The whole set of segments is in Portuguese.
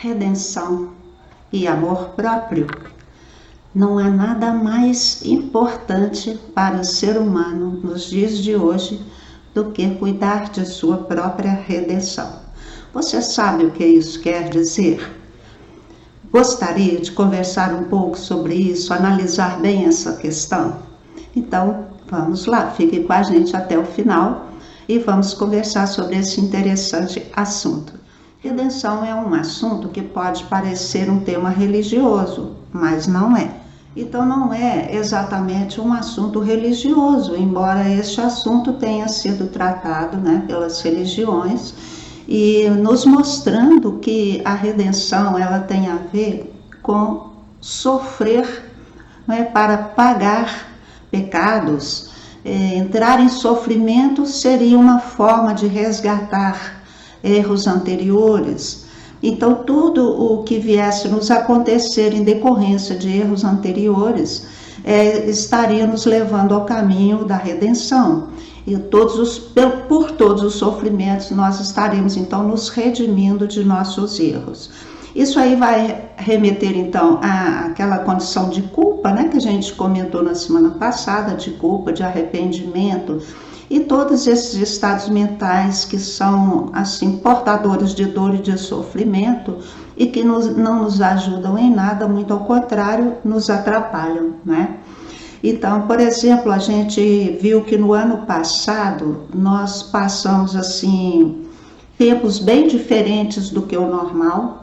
redenção e amor próprio. Não há nada mais importante para o ser humano nos dias de hoje do que cuidar de sua própria redenção. Você sabe o que isso quer dizer? Gostaria de conversar um pouco sobre isso, analisar bem essa questão? Então, vamos lá, fique com a gente até o final e vamos conversar sobre esse interessante assunto. Redenção é um assunto que pode parecer um tema religioso, mas não é. Então não é exatamente um assunto religioso, embora este assunto tenha sido tratado, pelas religiões e nos mostrando que a redenção ela tem a ver com sofrer, para pagar pecados. Entrar em sofrimento seria uma forma de resgatar erros anteriores. Então, tudo o que viesse nos acontecer em decorrência de erros anteriores estaria nos levando ao caminho da redenção. E por todos os sofrimentos, nós estaremos, então, nos redimindo de nossos erros. Isso aí vai remeter, então, àquela condição de culpa, que a gente comentou na semana passada, de culpa, de arrependimento, e todos esses estados mentais que são, assim, portadores de dor e de sofrimento e que não nos ajudam em nada, muito ao contrário, nos atrapalham, Então, por exemplo, a gente viu que no ano passado nós passamos, assim, tempos bem diferentes do que o normal,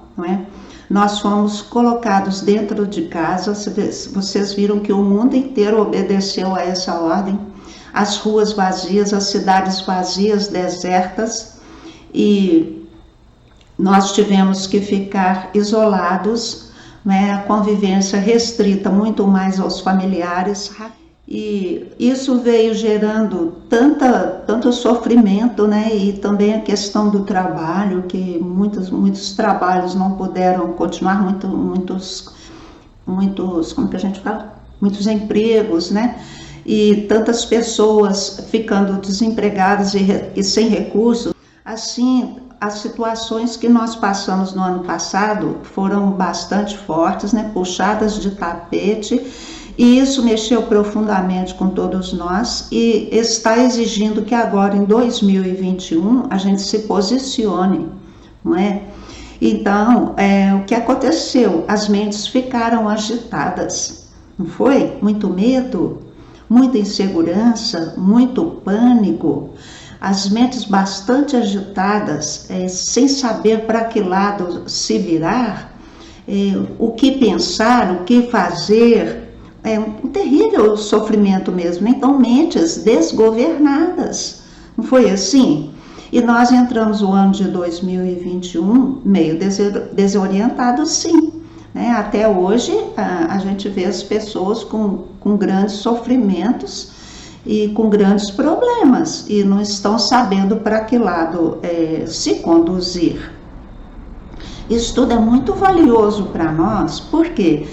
Nós fomos colocados dentro de casa, vocês viram que o mundo inteiro obedeceu a essa ordem, as ruas vazias, as cidades vazias, desertas, e nós tivemos que ficar isolados, a convivência restrita muito mais aos familiares, e isso veio gerando tanto sofrimento, e também a questão do trabalho, que muitos trabalhos não puderam continuar, muitos, como que a gente fala? Muitos empregos, e tantas pessoas ficando desempregadas e sem recursos. Assim, as situações que nós passamos no ano passado foram bastante fortes, puxadas de tapete, e isso mexeu profundamente com todos nós e está exigindo que agora, em 2021, a gente se posicione, não é? Então, o que aconteceu? As mentes ficaram agitadas, não foi? Muito medo, muita insegurança, muito pânico, as mentes bastante agitadas, sem saber para que lado se virar, o que pensar, o que fazer. É um terrível sofrimento mesmo, então mentes desgovernadas, não foi assim? E nós entramos o ano de 2021 meio desorientados, sim. Até hoje a gente vê as pessoas com grandes sofrimentos e com grandes problemas e não estão sabendo para que lado se conduzir. Isso tudo é muito valioso para nós, porque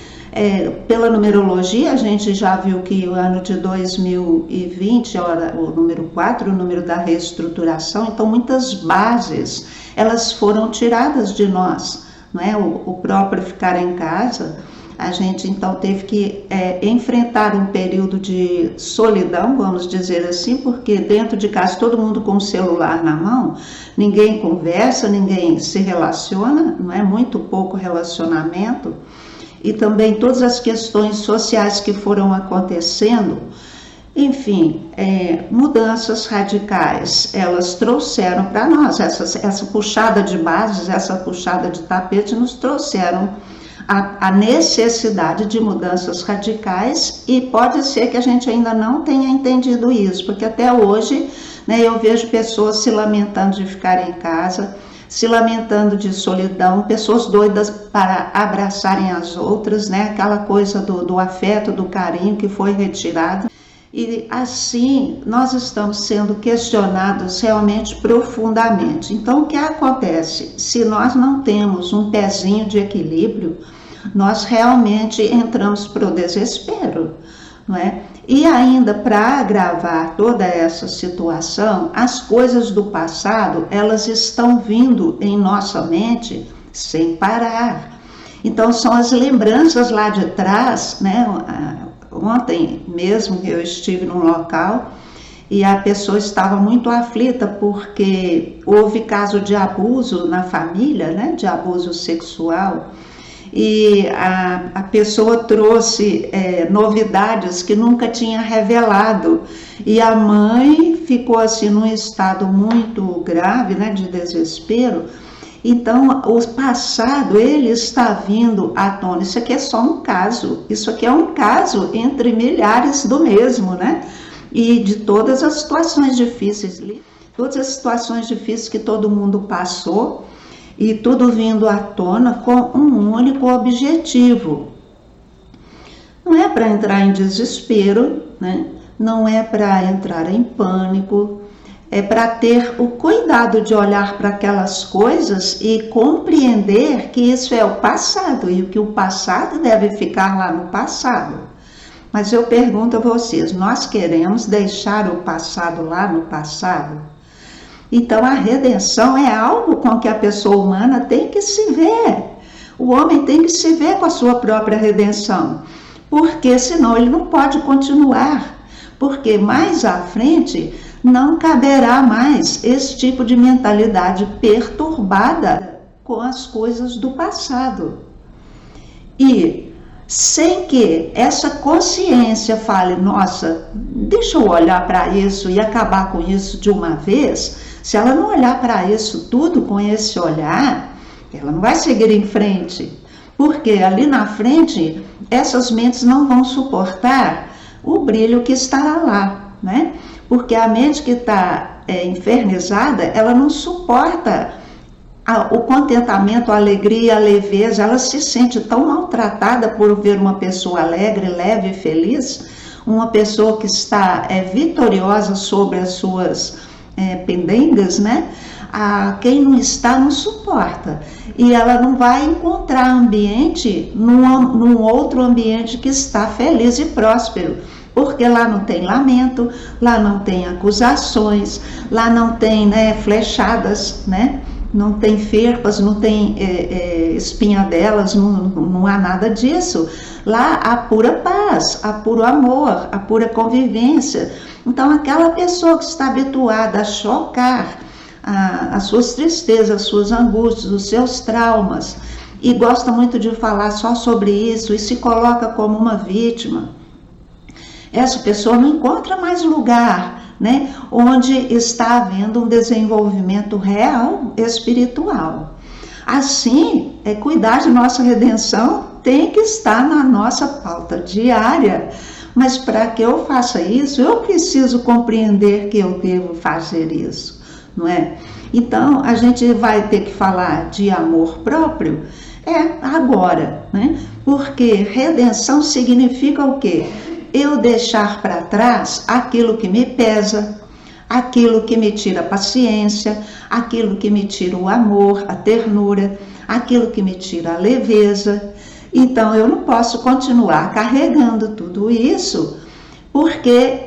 pela numerologia a gente já viu que o ano de 2020, o número 4, o número da reestruturação, então muitas bases elas foram tiradas de nós. O próprio ficar em casa, a gente então teve que enfrentar um período de solidão, vamos dizer assim, porque dentro de casa todo mundo com o celular na mão, ninguém conversa, ninguém se relaciona, muito pouco relacionamento, e também todas as questões sociais que foram acontecendo. Enfim, mudanças radicais, elas trouxeram para nós, essa puxada de bases, essa puxada de tapete, nos trouxeram a necessidade de mudanças radicais, e pode ser que a gente ainda não tenha entendido isso, porque até hoje eu vejo pessoas se lamentando de ficar em casa, se lamentando de solidão, pessoas doidas para abraçarem as outras, aquela coisa do afeto, do carinho que foi retirado. E assim nós estamos sendo questionados realmente profundamente. Então o que acontece? Se nós não temos um pezinho de equilíbrio, nós realmente entramos para o desespero, E ainda para agravar toda essa situação, as coisas do passado, elas estão vindo em nossa mente sem parar. Então são as lembranças lá de trás, né? Ontem mesmo eu estive num local e a pessoa estava muito aflita porque houve caso de abuso na família, né? De abuso sexual. E a pessoa trouxe novidades que nunca tinha revelado, e a mãe ficou assim num estado muito grave, né, de desespero. Então o passado ele está vindo à tona. Isso aqui é só um caso, isso aqui é um caso entre milhares do mesmo, né, e de todas as situações difíceis que todo mundo passou. E tudo vindo à tona com um único objetivo. Não é para entrar em desespero, né? Não é para entrar em pânico, é para ter o cuidado de olhar para aquelas coisas e compreender que isso é o passado e que o passado deve ficar lá no passado. Mas eu pergunto a vocês, nós queremos deixar o passado lá no passado? Então a redenção é algo com que a pessoa humana tem que se ver. O homem tem que se ver com a sua própria redenção, porque senão ele não pode continuar, porque mais à frente não caberá mais esse tipo de mentalidade perturbada com as coisas do passado. E sem que essa consciência fale, nossa, deixa eu olhar para isso e acabar com isso de uma vez. Se ela não olhar para isso tudo com esse olhar, ela não vai seguir em frente, porque ali na frente essas mentes não vão suportar o brilho que estará lá, né? Porque a mente que está infernizada, ela não suporta o contentamento, a alegria, a leveza. Ela se sente tão maltratada por ver uma pessoa alegre, leve e feliz, uma pessoa que está vitoriosa sobre as suas pendengas, né? Quem não está não suporta, e ela não vai encontrar ambiente num outro ambiente que está feliz e próspero, porque lá não tem lamento, lá não tem acusações, lá não tem, né, flechadas, né? Não tem ferpas, não tem espinhadelas, não há nada disso. Lá há pura paz, há puro amor, há pura convivência. Então aquela pessoa que está habituada a chocar as suas tristezas, as suas angústias, os seus traumas, e gosta muito de falar só sobre isso e se coloca como uma vítima, essa pessoa não encontra mais lugar, né, onde está havendo um desenvolvimento real espiritual. Assim, cuidar de nossa redenção tem que estar na nossa pauta diária. Mas para que eu faça isso, eu preciso compreender que eu devo fazer isso, não é? Então, a gente vai ter que falar de amor próprio agora, né? Porque redenção significa o quê? Eu deixar para trás aquilo que me pesa, aquilo que me tira a paciência, aquilo que me tira o amor, a ternura, aquilo que me tira a leveza. Então eu não posso continuar carregando tudo isso, porque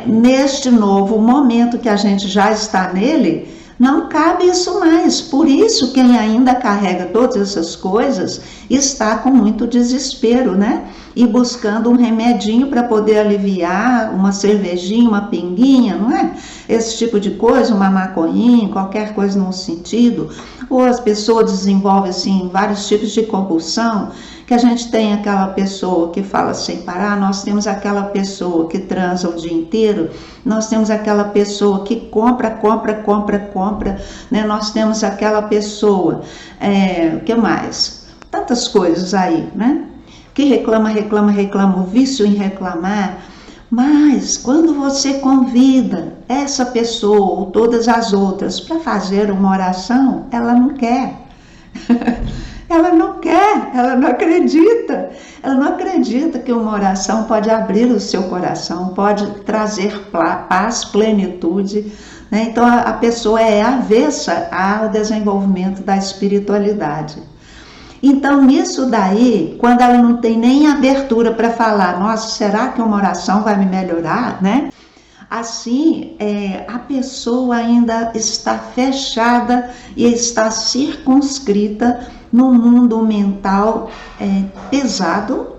neste novo momento que a gente já está nele, não cabe isso mais. Por isso quem ainda carrega todas essas coisas está com muito desespero, né? E buscando um remedinho para poder aliviar, uma cervejinha, uma pinguinha, não é? Esse tipo de coisa, uma maconhinha, qualquer coisa num sentido. Ou as pessoas desenvolvem assim vários tipos de compulsão, que a gente tem aquela pessoa que fala sem parar, nós temos aquela pessoa que transa o dia inteiro, nós temos aquela pessoa que compra, né? Nós temos aquela pessoa, o que mais? Tantas coisas aí, né? Que reclama, o vício em reclamar. Mas quando você convida essa pessoa ou todas as outras para fazer uma oração, ela não quer. Ela não quer, ela não acredita. Ela não acredita que uma oração pode abrir o seu coração, pode trazer paz, plenitude, né? Então a pessoa é avessa ao desenvolvimento da espiritualidade. Então, nisso daí, quando ela não tem nem abertura para falar, nossa, será que uma oração vai me melhorar, né? Assim, a pessoa ainda está fechada e está circunscrita num mundo mental pesado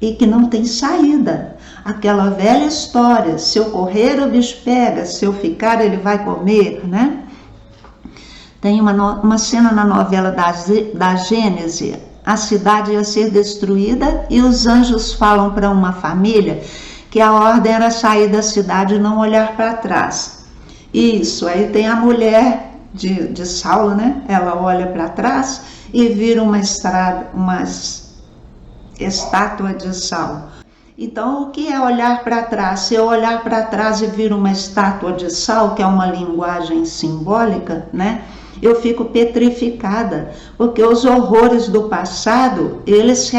e que não tem saída. Aquela velha história, se eu correr o bicho pega, se eu ficar ele vai comer, né? Tem uma cena na novela da Gênese, a cidade ia ser destruída e os anjos falam para uma família que a ordem era sair da cidade e não olhar para trás. Isso, aí tem a mulher de Saulo, né? Ela olha para trás e vira uma estátua de Saulo. Então, o que é olhar para trás? Se eu olhar para trás e vir uma estátua de Saulo, que é uma linguagem simbólica, né? Eu fico petrificada, porque os horrores do passado, eles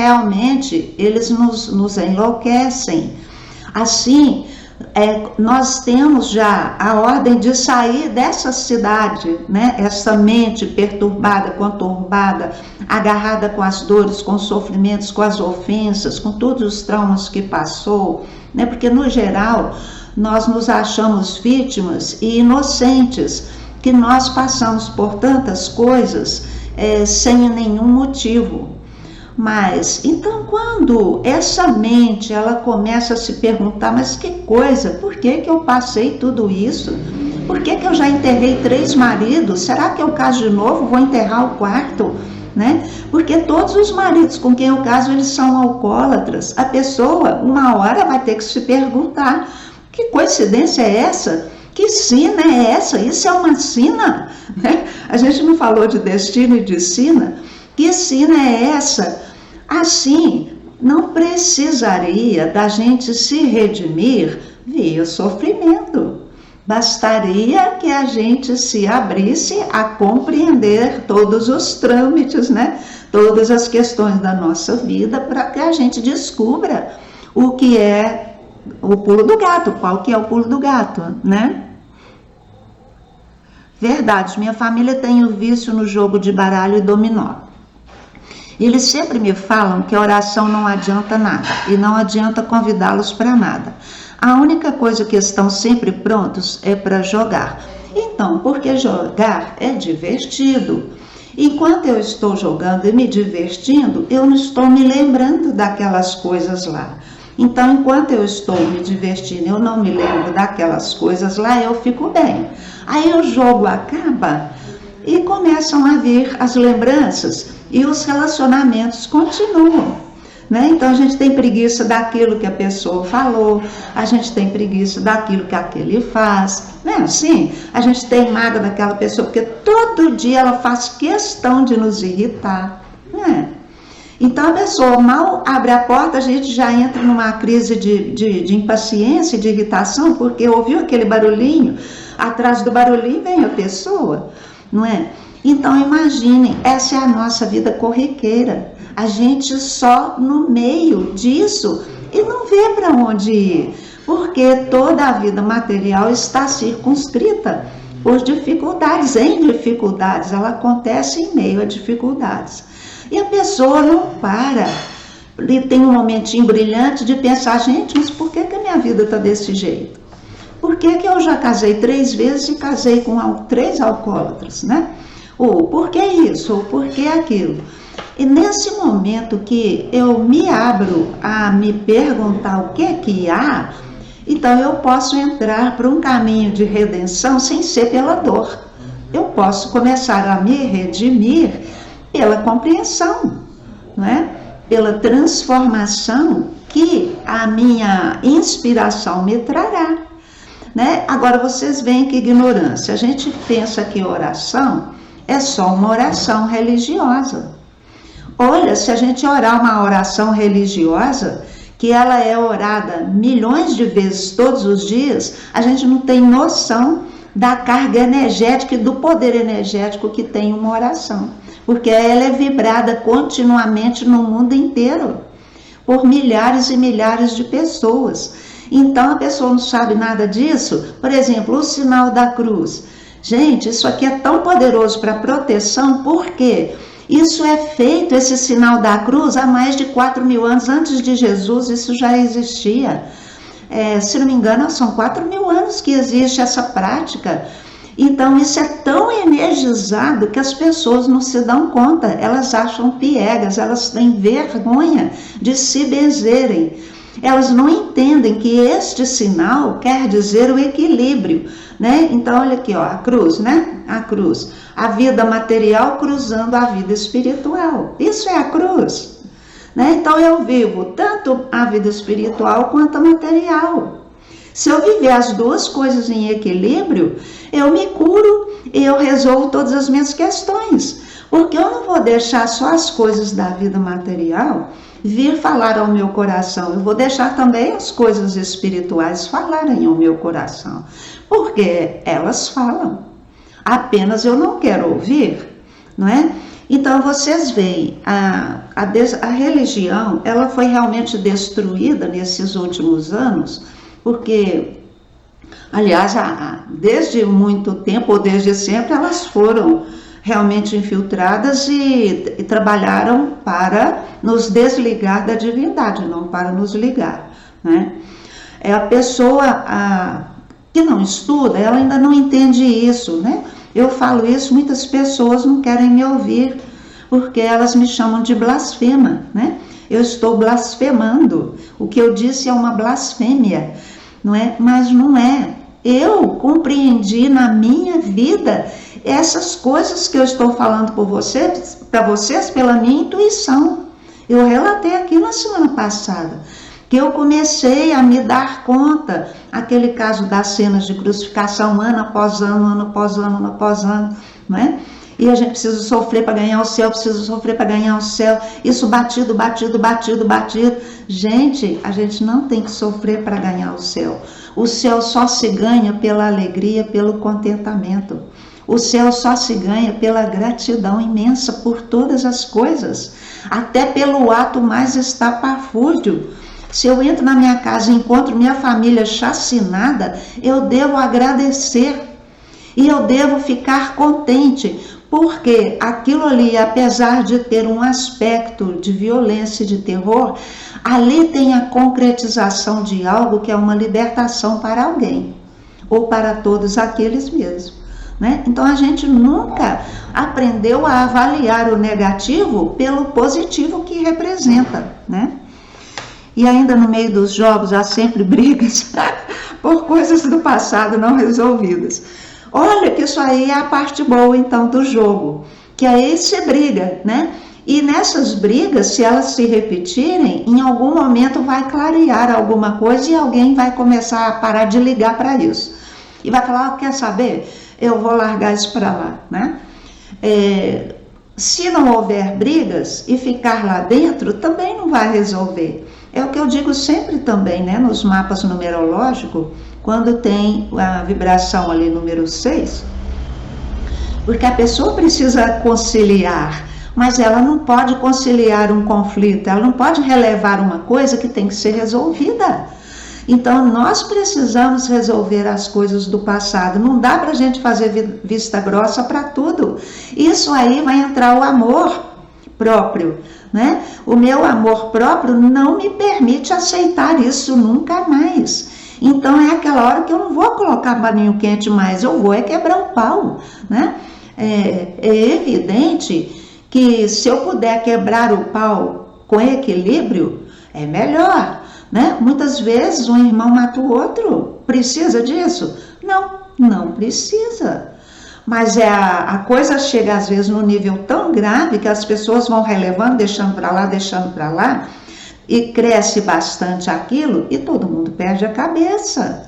nos enlouquecem. Assim, nós temos já a ordem de sair dessa cidade, né? Essa mente perturbada, conturbada, agarrada com as dores, com os sofrimentos, com as ofensas, com todos os traumas que passou, né? Porque no geral nós nos achamos vítimas e inocentes, que nós passamos por tantas coisas sem nenhum motivo. Mas, então, quando essa mente, ela começa a se perguntar, mas que coisa, por que eu passei tudo isso? Por que eu já enterrei 3 maridos? Será que eu caso de novo? Vou enterrar o 4º? Né? Porque todos os maridos com quem eu caso, eles são alcoólatras. A pessoa, uma hora, vai ter que se perguntar, que coincidência é essa? Que sina é essa? Isso é uma sina? Né? A gente não falou de destino e de sina. Que sina é essa? Assim, não precisaria da gente se redimir via sofrimento. Bastaria que a gente se abrisse a compreender todos os trâmites, né? Todas as questões da nossa vida, para que a gente descubra o que é o pulo do gato, qual que é o pulo do gato, né? Verdade, minha família tem o vício no jogo de baralho e dominó. Eles sempre me falam que a oração não adianta nada e não adianta convidá-los para nada. A única coisa que estão sempre prontos é para jogar. Então, porque jogar é divertido. Enquanto eu estou jogando e me divertindo, eu não estou me lembrando daquelas coisas lá. Então, enquanto eu estou me divertindo, eu não me lembro daquelas coisas lá, eu fico bem. Aí o jogo acaba e começam a vir as lembranças e os relacionamentos continuam, né? Então a gente tem preguiça daquilo que a pessoa falou, a gente tem preguiça daquilo que aquele faz, né? Assim, a gente tem mágoa daquela pessoa porque todo dia ela faz questão de nos irritar, né? Então a pessoa mal abre a porta, a gente já entra numa crise de impaciência, de irritação, porque ouviu aquele barulhinho, atrás do barulhinho vem a pessoa, não é? Então imaginem, essa é a nossa vida corriqueira, a gente só no meio disso e não vê para onde ir, porque toda a vida material está circunscrita por dificuldades, ela acontece em meio a dificuldades. E a pessoa não para, e tem um momentinho brilhante de pensar, gente, mas por que a minha vida está desse jeito? Por que eu já casei 3 vezes e casei com 3 alcoólatras, né? Ou por que isso, ou por que aquilo? E nesse momento que eu me abro a me perguntar o que há, então eu posso entrar para um caminho de redenção sem ser pela dor. Eu posso começar a me redimir pela compreensão, não é? Pela transformação que a minha inspiração me trará, né? Agora vocês veem que ignorância. A gente pensa que oração é só uma oração religiosa. Olha, se a gente orar uma oração religiosa, que ela é orada milhões de vezes todos os dias, a gente não tem noção da carga energética e do poder energético que tem uma oração. Porque ela é vibrada continuamente no mundo inteiro, por milhares e milhares de pessoas. Então a pessoa não sabe nada disso. Por exemplo, o sinal da cruz. Gente, isso aqui é tão poderoso para proteção, porque isso é feito, esse sinal da cruz, há mais de 4.000 anos antes de Jesus, isso já existia. se não me engano, são 4.000 anos que existe essa prática. Então isso é tão energizado que as pessoas não se dão conta, elas acham piegas, elas têm vergonha de se benzerem. Elas não entendem que este sinal quer dizer o equilíbrio, né? Então olha aqui, ó, a cruz, né? A cruz, a vida material cruzando a vida espiritual. Isso é a cruz, né? Então eu vivo tanto a vida espiritual quanto a material. Se eu viver as duas coisas em equilíbrio, eu me curo e eu resolvo todas as minhas questões. Porque eu não vou deixar só as coisas da vida material vir falar ao meu coração. Eu vou deixar também as coisas espirituais falarem ao meu coração. Porque elas falam. Apenas eu não quero ouvir, não é? Então vocês veem, a religião, ela foi realmente destruída nesses últimos anos, porque, aliás, desde muito tempo, ou desde sempre, elas foram realmente infiltradas e trabalharam para nos desligar da divindade, não para nos ligar, né? A pessoa que não estuda, ela ainda não entende isso, né? Eu falo isso, muitas pessoas não querem me ouvir, porque elas me chamam de blasfema, né? Eu estou blasfemando, o que eu disse é uma blasfêmia, não é? Mas não é. Eu compreendi na minha vida essas coisas que eu estou falando para vocês pela minha intuição. Eu relatei aqui na semana passada, que eu comecei a me dar conta, aquele caso das cenas de crucificação, ano após ano, ano após ano, ano após ano, não é? E a gente precisa sofrer para ganhar o céu, precisa sofrer para ganhar o céu, isso batido, batido, batido, batido. Gente, a gente não tem que sofrer para ganhar o céu. O céu só se ganha pela alegria, pelo contentamento. O céu só se ganha pela gratidão imensa por todas as coisas, até pelo ato mais estapafúrdio. Se eu entro na minha casa e encontro minha família chacinada, eu devo agradecer e eu devo ficar contente, porque aquilo ali, apesar de ter um aspecto de violência e de terror, ali tem a concretização de algo que é uma libertação para alguém, ou para todos aqueles mesmos, né? Então a gente nunca aprendeu a avaliar o negativo pelo positivo que representa, né? E ainda no meio dos jogos há sempre brigas por coisas do passado não resolvidas. Olha que isso aí é a parte boa então do jogo, que aí se briga, né? E nessas brigas, se elas se repetirem, em algum momento vai clarear alguma coisa e alguém vai começar a parar de ligar para isso. E vai falar, quer saber? Eu vou largar isso para lá, né? Se não houver brigas e ficar lá dentro, também não vai resolver. É o que eu digo sempre também, né? Nos mapas numerológicos, quando tem a vibração ali número 6, porque a pessoa precisa conciliar, mas ela não pode conciliar um conflito, ela não pode relevar uma coisa que tem que ser resolvida. Então nós precisamos resolver as coisas do passado, não dá para a gente fazer vista grossa para tudo. Isso aí vai entrar o amor próprio, né? O meu amor próprio não me permite aceitar isso nunca mais. Então é aquela hora que eu não vou colocar paninho quente mais, eu vou quebrar o pau, né? É evidente que se eu puder quebrar o pau com equilíbrio, é melhor, né? Muitas vezes um irmão mata o outro, precisa disso? Não precisa. Mas a coisa chega às vezes num nível tão grave que as pessoas vão relevando, deixando para lá, e cresce bastante aquilo e todo mundo perde a cabeça.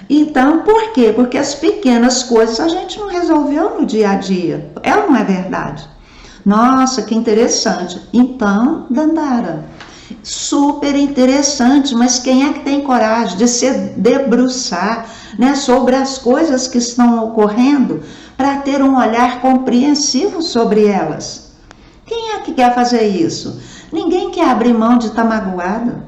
Então, por quê? Porque as pequenas coisas a gente não resolveu no dia a dia. É ou não é verdade? Nossa, que interessante. Então, Dandara, super interessante, mas quem é que tem coragem de se debruçar, né, sobre as coisas que estão ocorrendo para ter um olhar compreensivo sobre elas? Quem é que quer fazer isso? Ninguém quer abrir mão de estar magoada.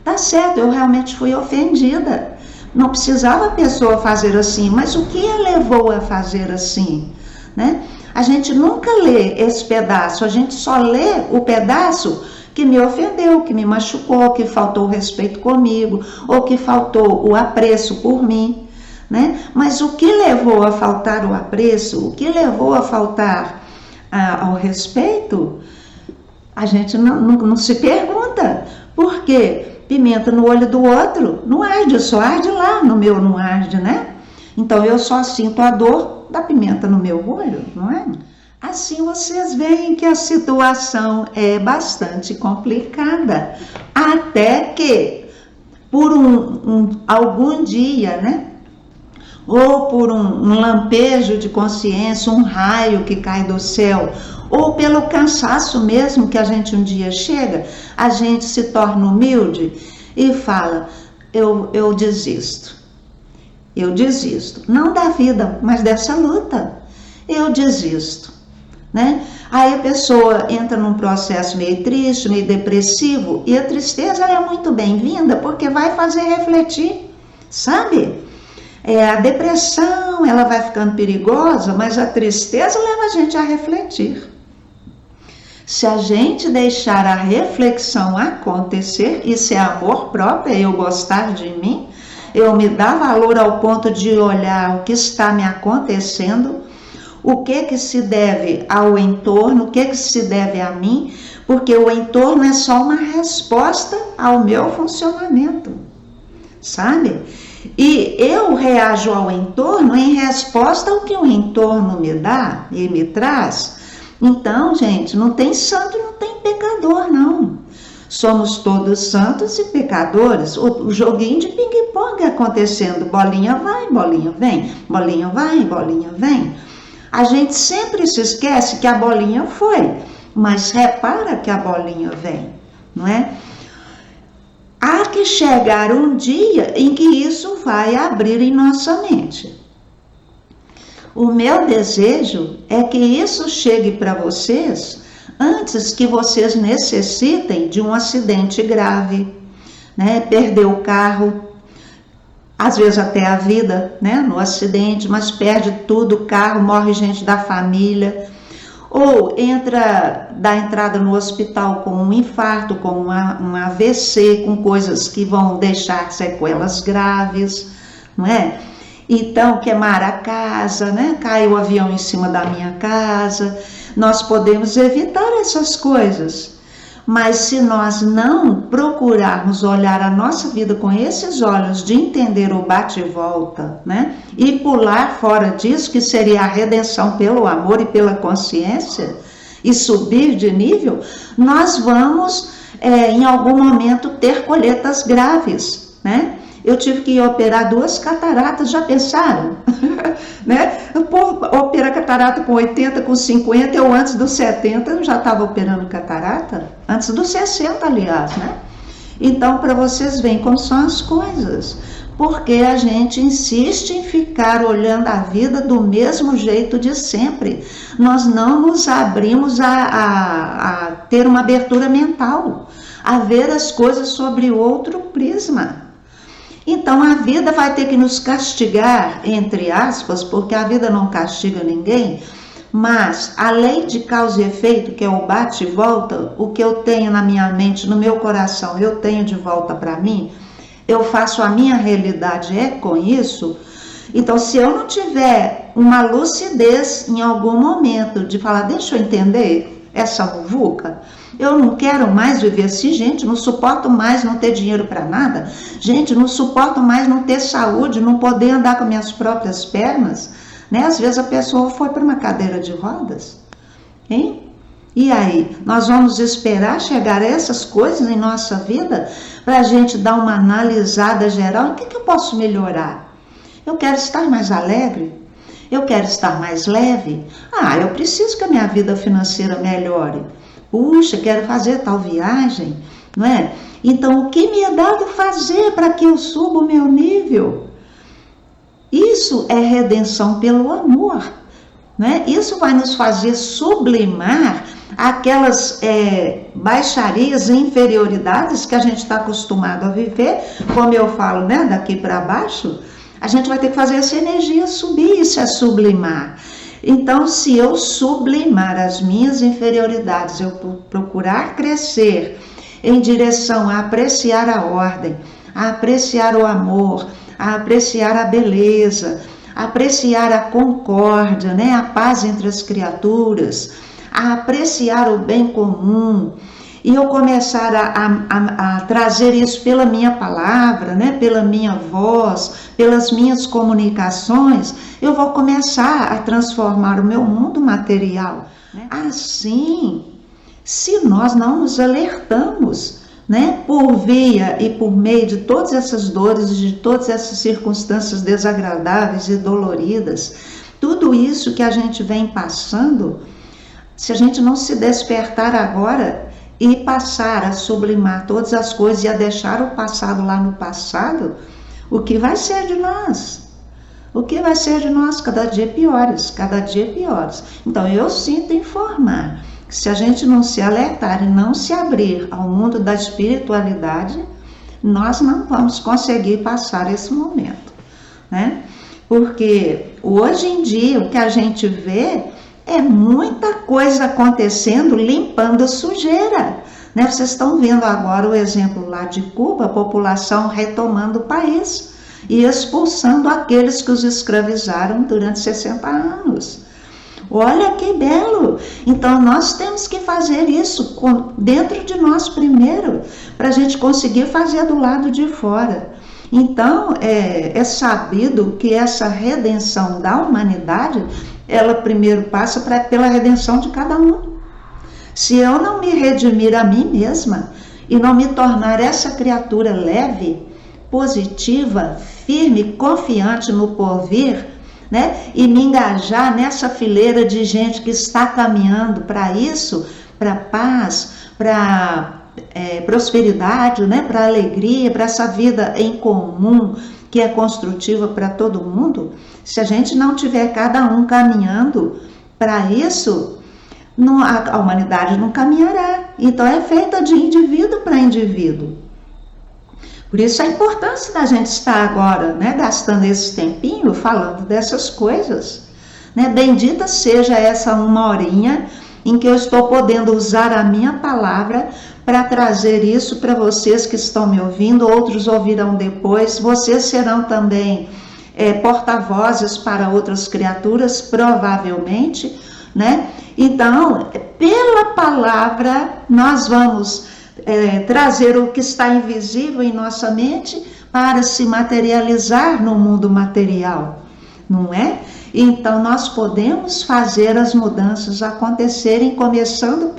Tá certo, eu realmente fui ofendida. Não precisava a pessoa fazer assim, mas o que a levou a fazer assim, né? A gente nunca lê esse pedaço, a gente só lê o pedaço que me ofendeu, que me machucou, que faltou o respeito comigo, ou que faltou o apreço por mim, né? Mas o que levou a faltar o apreço, o que levou a faltar ao respeito, a gente não se pergunta. Por quê? Pimenta no olho do outro não arde, só arde lá, no meu não arde, né? Então eu só sinto a dor da pimenta no meu olho, não é? Assim vocês veem que a situação é bastante complicada, até que por algum dia, né? Ou por um lampejo de consciência, um raio que cai do céu, ou pelo cansaço mesmo que a gente um dia chega, a gente se torna humilde e fala, eu desisto. Eu desisto, não da vida, mas dessa luta. Eu desisto, né? Aí a pessoa entra num processo meio triste, meio depressivo, e a tristeza ela é muito bem-vinda porque vai fazer refletir, sabe? A depressão ela vai ficando perigosa, mas a tristeza leva a gente a refletir. Se a gente deixar a reflexão acontecer, isso é amor próprio, é eu gostar de mim, eu me dar valor ao ponto de olhar o que está me acontecendo, o que se deve ao entorno, o que se deve a mim, porque o entorno é só uma resposta ao meu funcionamento, sabe? E eu reajo ao entorno em resposta ao que o entorno me dá e me traz. Então, gente, não tem santo e não tem pecador, não. Somos todos santos e pecadores. O joguinho de ping-pong acontecendo. Bolinha vai, bolinha vem. Bolinha vai, bolinha vem. A gente sempre se esquece que a bolinha foi, mas repara que a bolinha vem, não é? Há que chegar um dia em que isso vai abrir em nossa mente. O meu desejo é que isso chegue para vocês antes que vocês necessitem de um acidente grave, né? Perder o carro, às vezes até a vida, né? No acidente, mas perde tudo, o carro, morre gente da família. Ou dá entrada no hospital com um infarto, com um AVC, com coisas que vão deixar sequelas graves, não é? Então, queimar a casa, né? Cai o avião em cima da minha casa. Nós podemos evitar essas coisas. Mas se nós não procurarmos olhar a nossa vida com esses olhos de entender o bate e volta, né? E pular fora disso, que seria a redenção pelo amor e pela consciência, e subir de nível, nós vamos, em algum momento, ter colheitas graves, né? Eu tive que operar 2 cataratas, já pensaram? Né? O povo opera catarata com 80, com 50, eu antes dos 70 eu já estava operando catarata, antes dos 60, aliás, né? Então, para vocês verem como são as coisas, porque a gente insiste em ficar olhando a vida do mesmo jeito de sempre. Nós não nos abrimos a ter uma abertura mental, a ver as coisas sobre outro prisma. Então a vida vai ter que nos castigar, entre aspas, porque a vida não castiga ninguém, mas a lei de causa e efeito, que é o bate e volta, o que eu tenho na minha mente, no meu coração, eu tenho de volta para mim, eu faço a minha realidade com isso. Então, se eu não tiver uma lucidez em algum momento de falar, deixa eu entender essa muvuca, eu não quero mais viver assim, gente, não suporto mais não ter dinheiro para nada, gente, não suporto mais não ter saúde, não poder andar com minhas próprias pernas, né? Às vezes a pessoa foi para uma cadeira de rodas, hein? E aí, nós vamos esperar chegar a essas coisas em nossa vida para a gente dar uma analisada geral, o que eu posso melhorar? Eu quero estar mais alegre? Eu quero estar mais leve? Eu preciso que a minha vida financeira melhore. Puxa, quero fazer tal viagem, não é? Então, o que me é dado fazer para que eu suba o meu nível? Isso é redenção pelo amor, né? Isso vai nos fazer sublimar aquelas baixarias e inferioridades que a gente está acostumado a viver, como eu falo, né? Daqui para baixo, a gente vai ter que fazer essa energia subir, isso é sublimar. Então, se eu sublimar as minhas inferioridades, eu procurar crescer em direção a apreciar a ordem, a apreciar o amor, a apreciar a beleza, a apreciar a concórdia, né? A paz entre as criaturas, a apreciar o bem comum, e eu começar a trazer isso pela minha palavra, né? Pela minha voz, pelas minhas comunicações, eu vou começar a transformar o meu mundo material. Assim, se nós não nos alertamos, né, por via e por meio de todas essas dores, de todas essas circunstâncias desagradáveis e doloridas, tudo isso que a gente vem passando, se a gente não se despertar agora e passar a sublimar todas as coisas e a deixar o passado lá no passado, o que vai ser de nós? O que vai ser de nós? Cada dia piores, cada dia piores. Então eu sinto informar que se a gente não se alertar e não se abrir ao mundo da espiritualidade, nós não vamos conseguir passar esse momento, né? Porque hoje em dia o que a gente vê é muita coisa acontecendo, limpando a sujeira, né? Vocês estão vendo agora o exemplo lá de Cuba, a população retomando o país e expulsando aqueles que os escravizaram durante 60 anos. Olha que belo! Então nós temos que fazer isso dentro de nós primeiro, para a gente conseguir fazer do lado de fora. Então é sabido que essa redenção da humanidade, ela primeiro passa pela redenção de cada um. Se eu não me redimir a mim mesma e não me tornar essa criatura leve, positiva, firme, confiante no porvir, né? E me engajar nessa fileira de gente que está caminhando para isso, para paz, para prosperidade, né? Para alegria, para essa vida em comum que é construtiva para todo mundo. Se a gente não tiver cada um caminhando para isso, a humanidade não caminhará. Então é feita de indivíduo para indivíduo. Por isso a importância da gente estar agora, né, gastando esse tempinho falando dessas coisas, né? Bendita seja essa 1 horinha em que eu estou podendo usar a minha palavra para trazer isso para vocês que estão me ouvindo, outros ouvirão depois, vocês serão também porta-vozes para outras criaturas, provavelmente, né? Então, pela palavra, nós vamos trazer o que está invisível em nossa mente para se materializar no mundo material, não é? Então nós podemos fazer as mudanças acontecerem, começando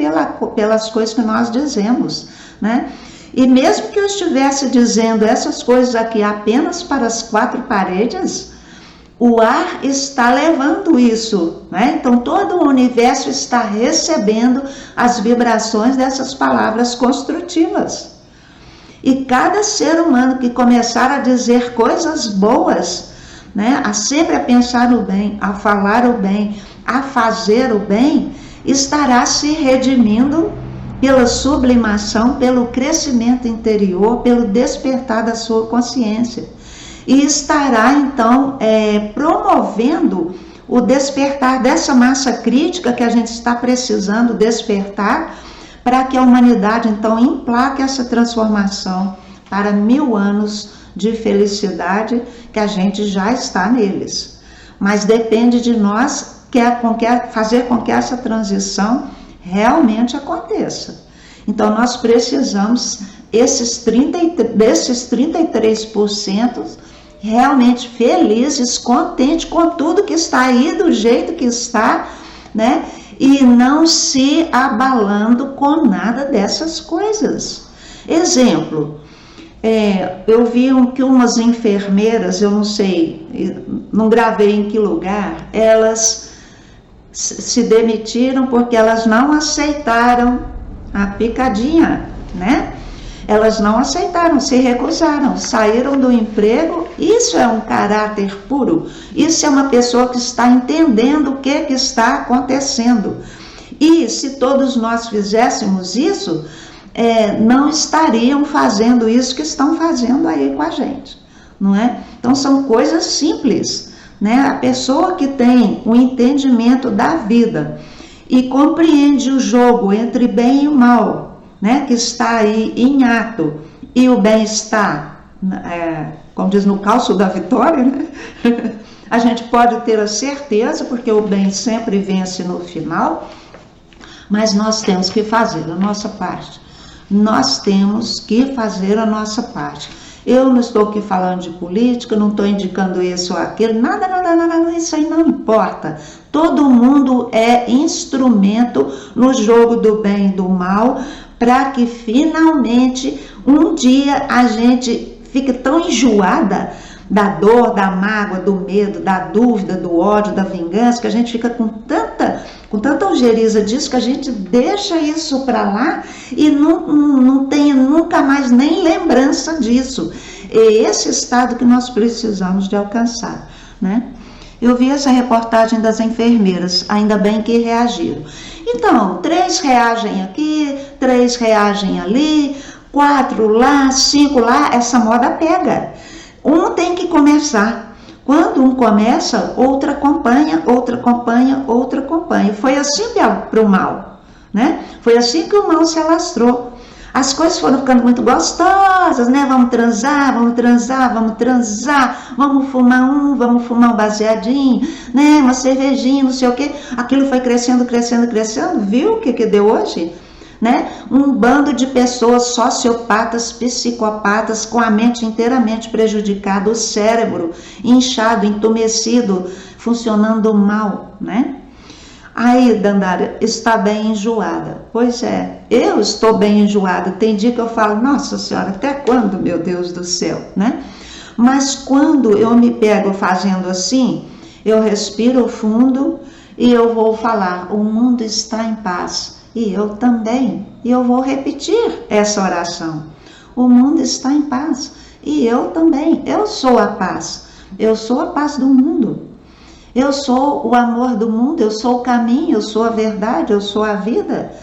pelas coisas que nós dizemos, né? E mesmo que eu estivesse dizendo essas coisas aqui apenas para as 4 paredes, o ar está levando isso, né? Então todo o universo está recebendo as vibrações dessas palavras construtivas. E cada ser humano que começar a dizer coisas boas, né? Sempre a pensar o bem, a falar o bem, a fazer o bem, estará se redimindo pela sublimação, pelo crescimento interior, pelo despertar da sua consciência. E estará, então, promovendo o despertar dessa massa crítica que a gente está precisando despertar, para que a humanidade, então, emplaque essa transformação para 1000 anos de felicidade, que a gente já está neles. Mas depende de nós fazer com que essa transição realmente aconteça. Então, nós precisamos desses 33%, realmente felizes, contentes com tudo que está aí do jeito que está, né? E não se abalando com nada dessas coisas. Exemplo, eu vi que umas enfermeiras, eu não sei, não gravei em que lugar, elas se demitiram porque elas não aceitaram a picadinha, né? Elas não aceitaram, se recusaram, saíram do emprego. Isso é um caráter puro. Isso é uma pessoa que está entendendo o que está acontecendo. E se todos nós fizéssemos isso, não estariam fazendo isso que estão fazendo aí com a gente, não é? Então são coisas simples, né? A pessoa que tem o entendimento da vida e compreende o jogo entre bem e mal, né, que está aí em ato, e o bem-estar, como diz, no calço da vitória, né? A gente pode ter a certeza, porque o bem sempre vence no final, mas nós temos que fazer a nossa parte. Nós temos que fazer a nossa parte. Eu não estou aqui falando de política, não estou indicando esse ou aquele, nada, isso aí não importa. Todo mundo é instrumento no jogo do bem e do mal, para que finalmente um dia a gente fique tão enjoada da dor, da mágoa, do medo, da dúvida, do ódio, da vingança, que a gente fica com tanta ojeriza disso, que a gente deixa isso para lá e não tem nunca mais nem lembrança disso. É esse estado que nós precisamos de alcançar, né? Eu vi essa reportagem das enfermeiras, ainda bem que reagiram. Então, 3 reagem aqui, 3 reagem ali, 4 lá, 5 lá, essa moda pega. Um tem que começar. Quando um começa, outra acompanha, outra acompanha, outra acompanha. Foi assim para o mal, né? Foi assim que o mal se alastrou. As coisas foram ficando muito gostosas, né? Vamos transar, vamos transar, vamos transar, vamos fumar um baseadinho, né? Uma cervejinha, não sei o quê. Aquilo foi crescendo, crescendo, crescendo. Viu o que deu hoje? Né? Um bando de pessoas sociopatas, psicopatas, com a mente inteiramente prejudicada, o cérebro inchado, entumecido, funcionando mal, né? Aí, Dandara, está bem enjoada. Pois é, eu estou bem enjoada. Tem dia que eu falo, nossa senhora, até quando, meu Deus do céu, né? Mas quando eu me pego fazendo assim, eu respiro fundo e eu vou falar, o mundo está em paz. E eu também. E eu vou repetir essa oração. O mundo está em paz. E eu também. Eu sou a paz. Eu sou a paz do mundo. Eu sou o amor do mundo. Eu sou o caminho. Eu sou a verdade. Eu sou a vida.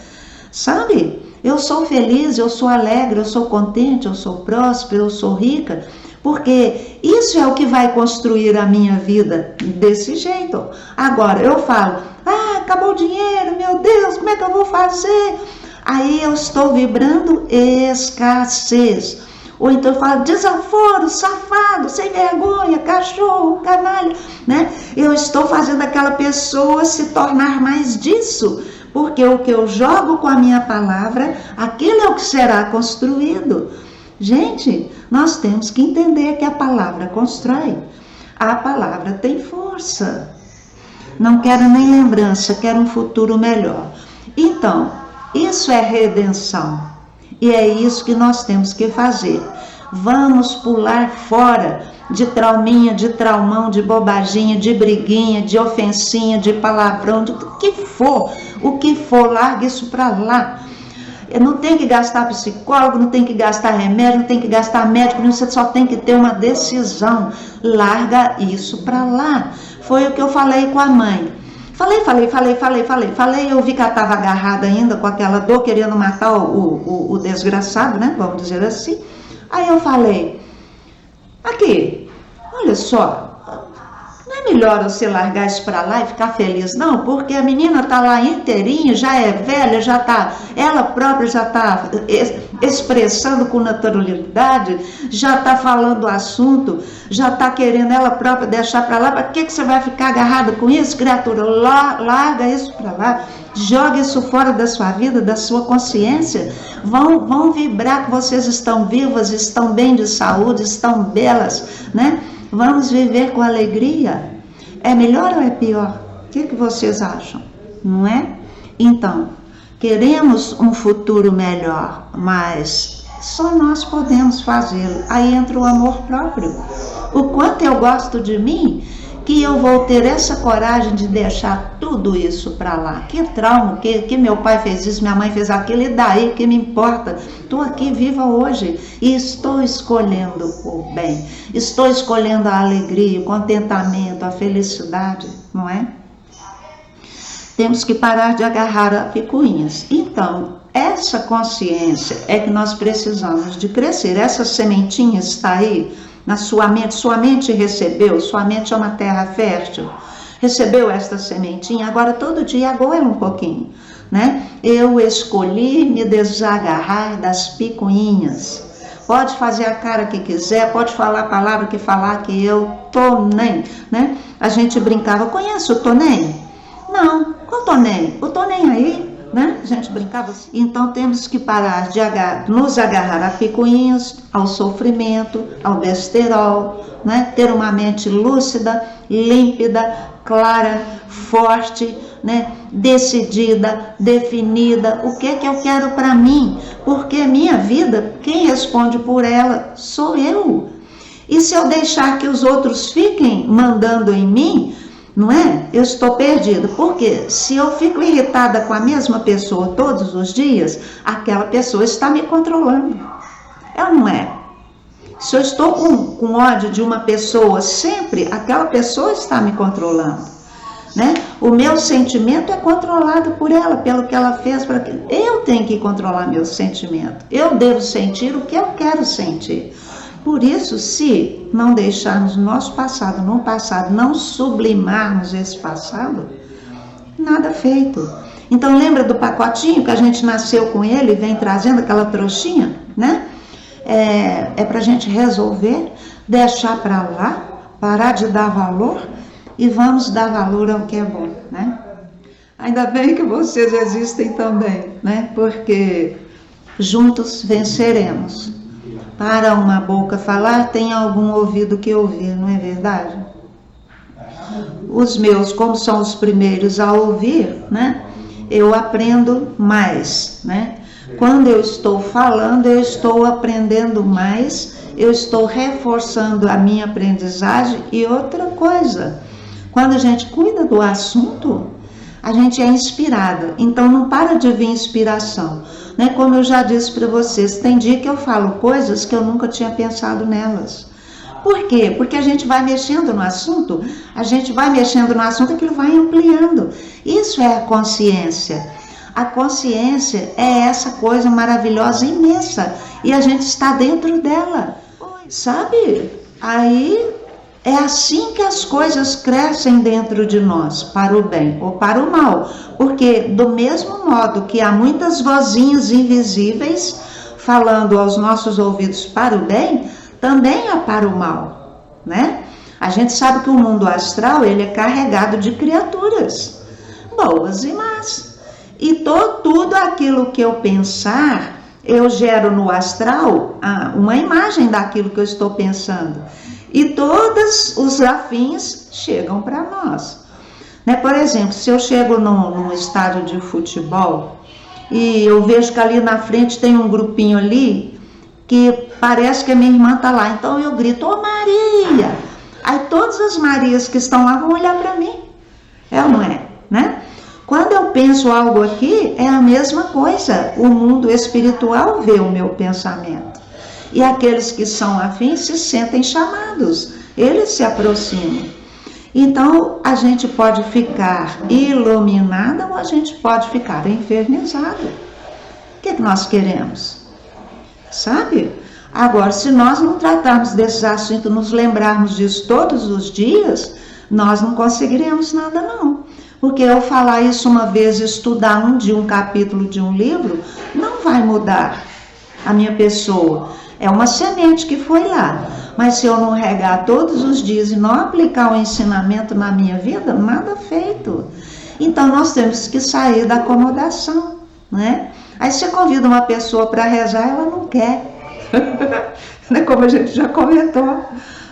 Sabe? Eu sou feliz. Eu sou alegre. Eu sou contente. Eu sou próspera. Eu sou rica. Porque isso é o que vai construir a minha vida desse jeito. Agora, eu falo, acabou o dinheiro, meu Deus, como é que eu vou fazer? Aí eu estou vibrando escassez. Ou então eu falo, desaforo, safado, sem vergonha, cachorro, canalha, né? Eu estou fazendo aquela pessoa se tornar mais disso. Porque o que eu jogo com a minha palavra, aquilo é o que será construído. Gente, nós temos que entender que a palavra constrói. A palavra tem força. Não quero nem lembrança, quero um futuro melhor. Então, isso é redenção. E é isso que nós temos que fazer. Vamos pular fora de trauminha, de traumão, de bobaginha, de briguinha, de ofensinha, de palavrão, de o que for, larga isso para lá. Não tem que gastar psicólogo, não tem que gastar remédio, não tem que gastar médico, você só tem que ter uma decisão. Larga isso para lá. Foi o que eu falei com a mãe. Falei, eu vi que ela estava agarrada ainda com aquela dor, querendo matar o desgraçado, né? Vamos dizer assim. Aí eu falei, aqui, olha só, não é melhor você largar isso para lá e ficar feliz, não? Porque a menina está lá inteirinha, já é velha, ela própria já está expressando com naturalidade, já está falando o assunto, já está querendo ela própria deixar para lá. Para que você vai ficar agarrada com isso, criatura? Larga isso para lá, joga isso fora da sua vida, da sua consciência. Vão vibrar que vocês estão vivas, estão bem de saúde, estão belas, né? Vamos viver com alegria. É melhor ou é pior? O que vocês acham? Não é? Então, queremos um futuro melhor, mas só nós podemos fazê-lo. Aí entra o amor próprio. O quanto eu gosto de mim, que eu vou ter essa coragem de deixar tudo isso para lá. Que trauma, que meu pai fez isso, minha mãe fez aquilo, e daí, que me importa? Estou aqui viva hoje e estou escolhendo o bem. Estou escolhendo a alegria, o contentamento, a felicidade, não é? Temos que parar de agarrar a picuinhas. Então, essa consciência é que nós precisamos de crescer. Essa sementinha está aí na sua mente recebeu, sua mente é uma terra fértil, recebeu esta sementinha, agora todo dia agoela um pouquinho. né? Eu escolhi me desagarrar das picuinhas. Pode fazer a cara que quiser, pode falar a palavra que falar, que eu tô nem, né? A gente brincava, conhece o tô nem? Não, qual tô nem? O tô nem aí, né? A gente brincava assim. Então temos que parar de nos agarrar a picuinhas, ao sofrimento, ao besterol, né? Ter uma mente lúcida, límpida, clara, forte, né? Decidida, definida. O que eu quero para mim? Porque minha vida, quem responde por ela sou eu. E se eu deixar que os outros fiquem mandando em mim, não é? Eu estou perdida. Porque se eu fico irritada com a mesma pessoa todos os dias, aquela pessoa está me controlando. Ela não é. Se eu estou com ódio de uma pessoa sempre, aquela pessoa está me controlando. Né? O meu sentimento é controlado por ela, pelo que ela fez. Eu tenho que controlar meu sentimento. Eu devo sentir o que eu quero sentir. Por isso, se não deixarmos o nosso passado no passado, não sublimarmos esse passado, nada feito. Então lembra do pacotinho que a gente nasceu com ele e vem trazendo aquela trouxinha, né? É pra gente resolver, deixar pra lá, parar de dar valor e vamos dar valor ao que é bom, né? Ainda bem que vocês existem também, né? Porque juntos venceremos. Para uma boca falar, tem algum ouvido que ouvir, não é verdade? Os meus, como são os primeiros a ouvir, né? Eu aprendo mais, né? Quando eu estou falando, eu estou aprendendo mais, eu estou reforçando a minha aprendizagem. E outra coisa, quando a gente cuida do assunto, a gente é inspirada. Então não para de vir inspiração, né? Como eu já disse para vocês, tem dia que eu falo coisas que eu nunca tinha pensado nelas. Por quê? Porque a gente vai mexendo no assunto, aquilo vai ampliando. Isso é a consciência. A consciência é essa coisa maravilhosa, imensa, e a gente está dentro dela, sabe? Aí é assim que as coisas crescem dentro de nós, para o bem ou para o mal, porque do mesmo modo que há muitas vozinhas invisíveis falando aos nossos ouvidos para o bem, também há para o mal, né? A gente sabe que o mundo astral, ele é carregado de criaturas boas e más. E tudo aquilo que eu pensar, eu gero no astral uma imagem daquilo que eu estou pensando. E todos os afins chegam para nós. Né? Por exemplo, se eu chego num estádio de futebol e eu vejo que ali na frente tem um grupinho ali que parece que a minha irmã está lá. Então eu grito, ô Maria! Aí todas as Marias que estão lá vão olhar para mim. É ou não é? Né? Quando eu penso algo aqui, é a mesma coisa. O mundo espiritual vê o meu pensamento. E aqueles que são afins se sentem chamados. Eles se aproximam. Então, a gente pode ficar iluminada ou a gente pode ficar infernizado. O que nós queremos? Sabe? Agora, se nós não tratarmos desses assuntos, nos lembrarmos disso todos os dias, nós não conseguiremos nada não. Porque eu falar isso uma vez, estudar um capítulo de um livro, não vai mudar a minha pessoa. É uma semente que foi lá. Mas se eu não regar todos os dias e não aplicar o ensinamento na minha vida, nada feito. Então nós temos que sair da acomodação, né? Aí você convida uma pessoa para rezar, ela não quer. Como a gente já comentou,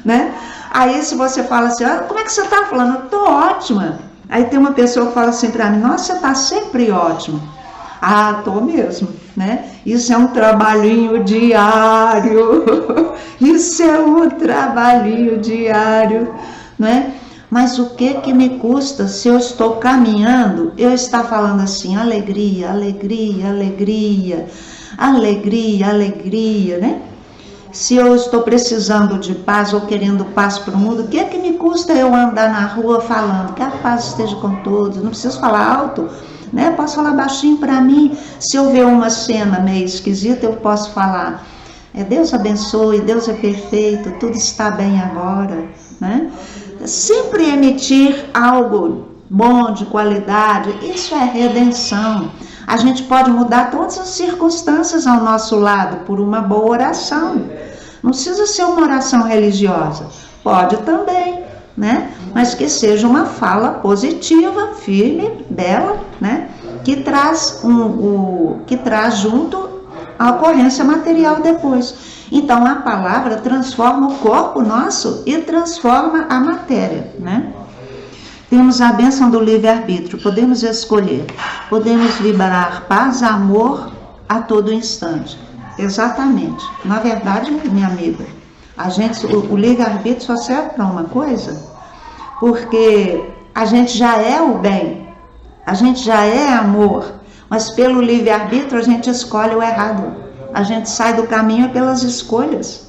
né? Aí se você fala assim, como é que você está falando? Eu estou ótima. Aí tem uma pessoa que fala assim para mim, nossa, você está sempre ótimo. Ah, tô mesmo, né? Isso é um trabalhinho diário. Isso é um trabalhinho diário, não é? Mas o que me custa se eu estou caminhando, eu estar falando assim, alegria, alegria, alegria, alegria, alegria, né? Se eu estou precisando de paz ou querendo paz para o mundo, o que me custa eu andar na rua falando que a paz esteja com todos? Não preciso falar alto, né? Posso falar baixinho para mim. Se eu ver uma cena meio esquisita, eu posso falar, Deus abençoe, Deus é perfeito, tudo está bem agora, né? Sempre emitir algo bom, de qualidade, isso é redenção. A gente pode mudar todas as circunstâncias ao nosso lado por uma boa oração. Não precisa ser uma oração religiosa, pode também, né? Mas que seja uma fala positiva, firme, bela, né? Que traz junto a ocorrência material depois. Então a palavra transforma o corpo nosso e transforma a matéria, né? Temos a bênção do livre-arbítrio, podemos escolher, podemos vibrar paz, amor a todo instante. Exatamente. Na verdade, minha amiga, o livre-arbítrio só serve para uma coisa, porque a gente já é o bem, a gente já é amor, mas pelo livre-arbítrio a gente escolhe o errado, a gente sai do caminho pelas escolhas.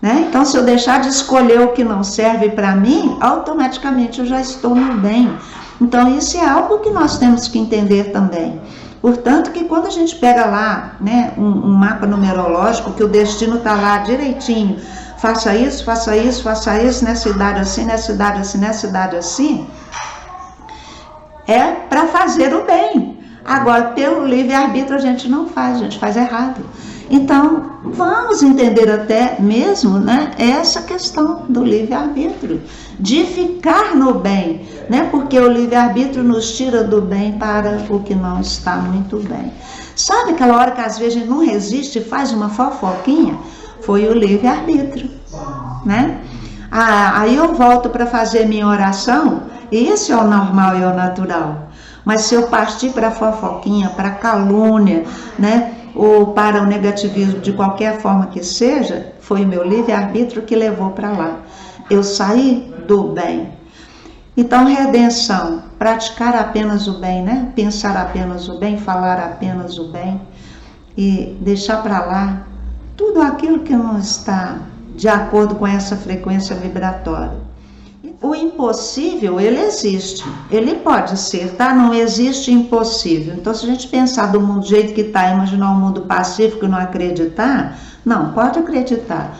Né? Então, se eu deixar de escolher o que não serve para mim, automaticamente eu já estou no bem. Então, isso é algo que nós temos que entender também. Portanto, que quando a gente pega lá, né, um mapa numerológico, que o destino está lá direitinho, faça isso, faça isso, faça isso, nessa idade assim, nessa idade assim, nessa idade assim, é para fazer o bem. Agora, pelo livre-arbítrio a gente não faz, a gente faz errado. Então, vamos entender até mesmo, né, essa questão do livre-arbítrio, de ficar no bem, né, porque o livre-arbítrio nos tira do bem para o que não está muito bem. Sabe aquela hora que às vezes a gente não resiste e faz uma fofoquinha? Foi o livre-arbítrio, né? Aí eu volto para fazer minha oração, e isso é o normal e o natural. Mas se eu partir para a fofoquinha, para a calúnia, né, ou para o negativismo de qualquer forma que seja, foi o meu livre-arbítrio que levou para lá. Eu saí do bem. Então, redenção, praticar apenas o bem, né? Pensar apenas o bem, falar apenas o bem e deixar para lá tudo aquilo que não está de acordo com essa frequência vibratória. O impossível, ele existe, ele pode ser, tá? Não existe impossível. Então, se a gente pensar do mundo do jeito que está, imaginar um mundo pacífico e não acreditar, não, pode acreditar.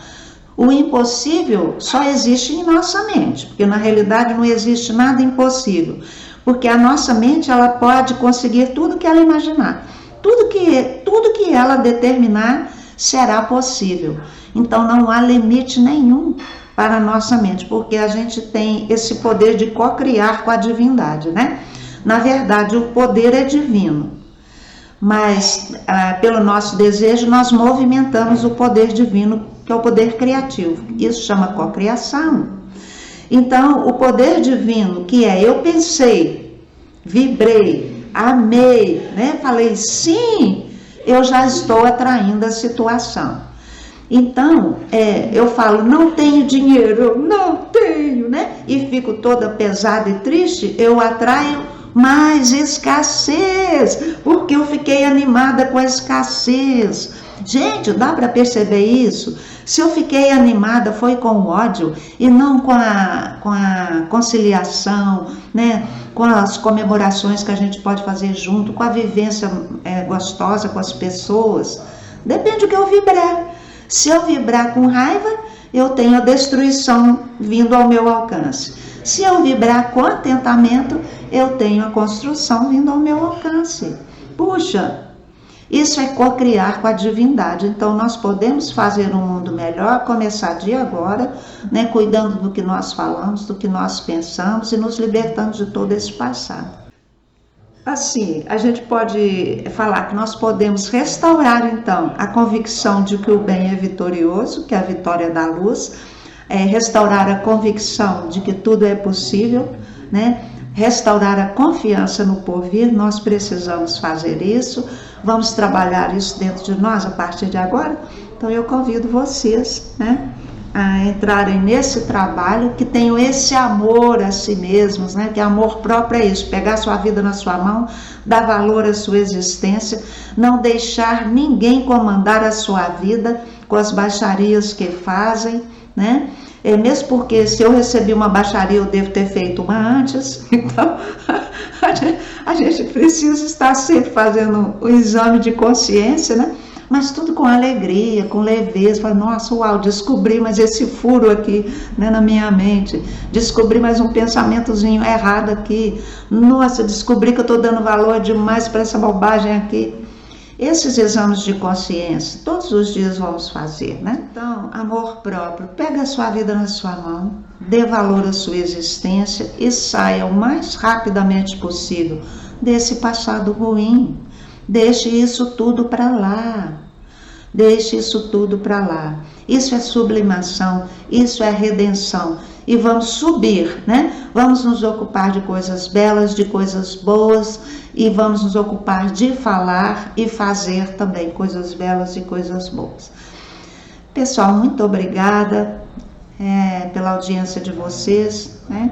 O impossível só existe em nossa mente, porque na realidade não existe nada impossível, porque a nossa mente, ela pode conseguir tudo que ela imaginar, tudo que ela determinar será possível. Então, não há limite nenhum para a nossa mente, porque a gente tem esse poder de co-criar com a divindade, né? Na verdade, o poder é divino, mas pelo nosso desejo nós movimentamos o poder divino, que é o poder criativo. Isso chama co-criação. Então, o poder divino, que é eu pensei, vibrei, amei, né? Falei sim, eu já estou atraindo a situação. Então, eu falo, não tenho dinheiro, eu não tenho, né? E fico toda pesada e triste, eu atraio mais escassez, porque eu fiquei animada com a escassez. Gente, dá para perceber isso? Se eu fiquei animada foi com o ódio e não com a conciliação, né? Com as comemorações que a gente pode fazer junto, com a vivência gostosa com as pessoas. Depende do que eu vibrar. Se eu vibrar com raiva, eu tenho a destruição vindo ao meu alcance. Se eu vibrar com atentamento, eu tenho a construção vindo ao meu alcance. Puxa, isso é co-criar com a divindade. Então, nós podemos fazer um mundo melhor, começar de agora, né, cuidando do que nós falamos, do que nós pensamos e nos libertando de todo esse passado. Assim, a gente pode falar que nós podemos restaurar, então, a convicção de que o bem é vitorioso, que é a vitória da luz, restaurar a convicção de que tudo é possível, né? Restaurar a confiança no porvir, nós precisamos fazer isso, vamos trabalhar isso dentro de nós a partir de agora. Então, eu convido vocês, né, a entrarem nesse trabalho, que tenham esse amor a si mesmos, né? Que amor próprio é isso, pegar sua vida na sua mão, dar valor à sua existência, não deixar ninguém comandar a sua vida com as baixarias que fazem, né? Mesmo porque se eu recebi uma baixaria, eu devo ter feito uma antes. Então, a gente precisa estar sempre fazendo o exame de consciência, né? mas tudo com alegria, com leveza. Fala, nossa, uau, descobri mais esse furo aqui, né, na minha mente, descobri mais um pensamentozinho errado aqui, nossa, descobri que eu estou dando valor demais para essa bobagem aqui. Esses exames de consciência, todos os dias vamos fazer, né? Então, amor próprio, pega a sua vida na sua mão, dê valor à sua existência e saia o mais rapidamente possível desse passado ruim. Deixe isso tudo para lá. Deixe isso tudo para lá. Isso é sublimação, isso é redenção. E vamos subir, né? Vamos nos ocupar de coisas belas, de coisas boas, e vamos nos ocupar de falar e fazer também coisas belas e coisas boas. Pessoal, muito obrigada pela audiência de vocês, né?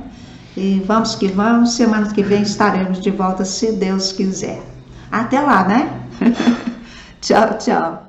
E vamos que vamos, semana que vem estaremos de volta, se Deus quiser. Até lá, né? Tchau, tchau.